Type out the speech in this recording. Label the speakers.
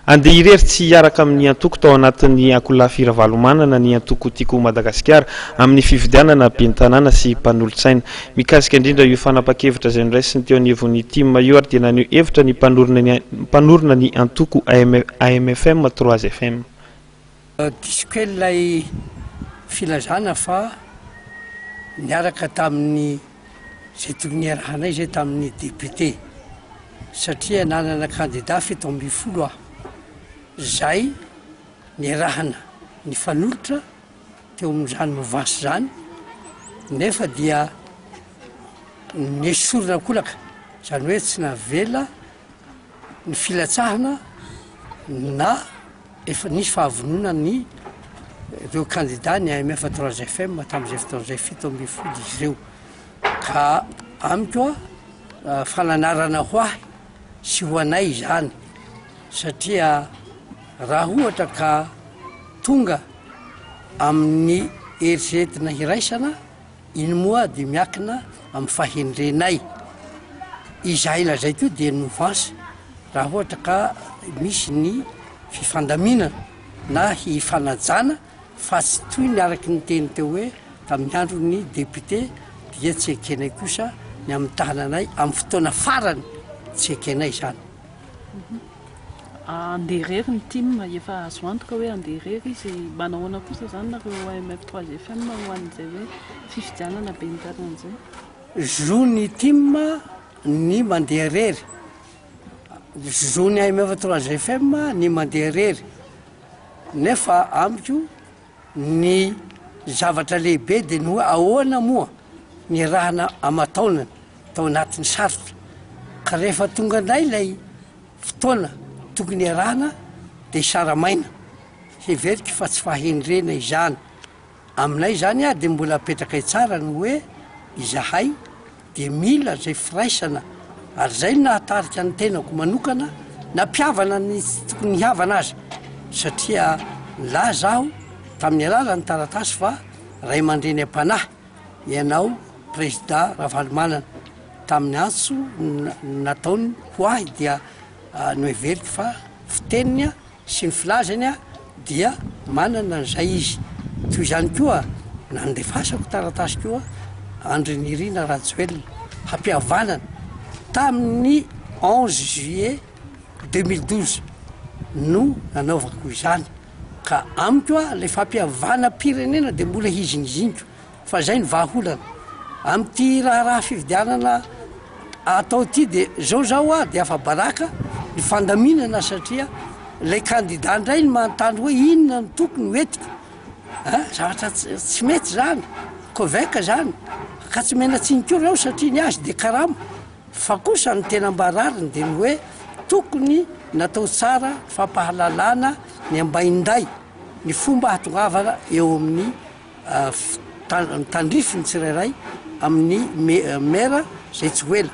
Speaker 1: Andeha irery tsy hiaraka amin'ny antoko tao anatin'ny akolafira valomanana ny antoko tiako Madagasikara amin'ny fifidianana ben'ny tanàna sy mpanolotsaina. Mikasika indrindra io fanapa-kevitra izay noraisiny teo anivon'ny team io ary dia naneho hevitra ny mpanorona ny antoko AMFM 3 FM.
Speaker 2: Disiko ilay filazana fa niaraka tamin'ny zay tokony iarahanay zay tamin'ny député satria nanana candidat 7 aho. Zay niarahana ny fanolotra teo amin'izany movansy zany nefa dia nesorona kolaka zany hoe tsy navela ny filatsahana na efa nisy fahavonona ny ireo candidat ny AMF 3 FM tamin'izay fotoan'izay 7 izy ireo ka amiko fananarana ho ahy sy ho anay zany satria raha ohatra ka tonga amin'ny eritreretina hiraisana iny moa dia miakina amin'ny fahendrenay izahay lazay teo dia novasy raha ohatra ka misy ny fifandaminana na hifanajana fa tsy toy ny araky ny teny teo hoe tamin'ny andro ny député dia tsy ekenay kosa ny amin'ny tananay amin'ny fotoana farany tsy ekenay zany.
Speaker 3: Andeha irery ny team efa azo antoka hoe andeha irery izy manahoana kosa zany nareo AMF 3 FM ho an'izay hoe fifidianana ben'ny tanàna zay.
Speaker 2: Zo ny team ny mandeha irery, zo ny AMF 3 FM ny mandeha irery nefa amiko ny zavatra lehibe dia ny hoe ahoana moa ny rahana amataonana tao anatin'ny sarotra ka rehefa tonga anay lay fotoana tokony arahana dia isaramaina heverika fa tsy fahendrena izany aminay zany dia mbola apetraka tsara ny hoe izahay dia mila zay firaisana ary zay nahatarika ny tenako manokana nampiavana ny tokony hiavana azy satria la zaho tamin'ny alalany taratasy fa ray aman-dreny am-panahy ianao président Ravalomanana tamin'ny antso nataony ho ahy dia no heverika fa fiteniny sy ny filazany dia manana an'izay izy toy izany koa nandefasako taratasy koa Andry Nirina Rajoelina hampihavanana tamin'ny 11 juillet 2012 no nanaovako izany ka amiko lay fampihavana pirenena dia mbola hiziniziniko fa zay ny vahaolana amin'ity raharaha fifidianana atao ty dia zao dia afa baraka ny fandaminana satria lay candidat indray ny manontany hoe inona ny tokony hoetiko zavatra tsy mety zany koveka zany ka tsy mena tsinika reo satria ny azy dia karama fa kosa ny tena mbarariny dia ny hoe tokony natao tsara fampahalalana ny ambainday ny fomba hatongavana eo amin'ny tandrifiny tsirairay amin'ny mera zay tsy hoela